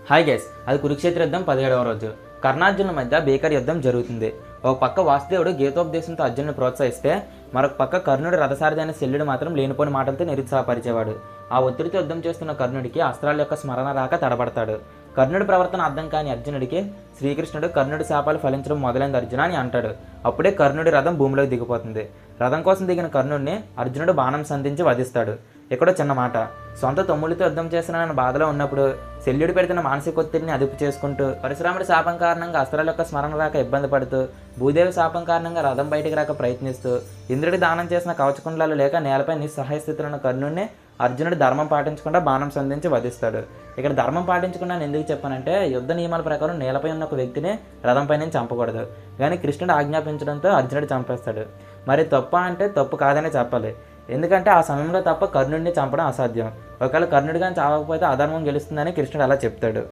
Hi guys, అది కురుక్షేత్ర యుద్ధం 17వ రోజు. కర్ణార్జునుల మధ్య భీకర యుద్ధం జరుగుతుంది. ఒక పక్క వాసుదేవుడు గీతోపదేశంతో అర్జునుని ప్రోత్సహిస్తే, మరొక పక్క కర్ణుడు రథసారథి అయిన శల్యుడు మాత్రం లేనిపోని మాటలతో నిరుత్సాహపరిచేవాడు. ఆ ఒత్తిడితో యుద్ధం చేస్తున్న కర్ణుడికి అస్త్రాల యొక్క స్మరణ రాక తడబడతాడు. కర్ణుడి ప్రవర్తన అర్థం కాని అర్జునుడికి శ్రీకృష్ణుడు కర్ణుడి శాపాలు ఫలించడం మొదలైంది అర్జున అని అంటాడు. అప్పుడే కర్ణుడి రథం భూమిలోకి దిగిపోతుంది. రథం కోసం దిగిన కర్ణుడిని అర్జునుడు బాణం సంధించి వధిస్తాడు. ఎక్కడో చిన్న మాట, సొంత తమ్ముడితో యుద్ధం చేస్తున్నానని బాధలో ఉన్నప్పుడు శల్యుడు పెడుతున్న మానసిక ఒత్తిడిని అదుపు చేసుకుంటూ, పరశురాముడి శాపం కారణంగా అస్త్రాల యొక్క స్మరణ రాక ఇబ్బంది పడుతూ, భూదేవి శాపం కారణంగా రథం బయటికి రాక ప్రయత్నిస్తూ, ఇంద్రుడి దానం చేసిన కవచకుండలాలు లేక నేలపై నిస్సహాయ స్థితిలో ఉన్న కర్ణుడిని అర్జునుడు ధర్మం పాటించకుండా బాణం సంధించి వధిస్తాడు. ఇక్కడ ధర్మం పాటించకుండా నేను ఎందుకు చెప్పానంటే, యుద్ధ నియమాల ప్రకారం నేలపై ఉన్న ఒక వ్యక్తిని రథంపై నుంచి చంపకూడదు. కానీ కృష్ణుడు ఆజ్ఞాపించడంతో అర్జునుడు చంపేస్తాడు. మరి తప్ప అంటే తప్పు కాదనే చెప్పాలి. ఎందుకంటే ఆ సమయంలో తప్ప కర్ణుడిని చంపడం అసాధ్యం. ఒకవేళ కర్ణుడు కానీ చావకపోతే అధర్మం గెలుస్తుందని కృష్ణుడు అలా చెప్తాడు.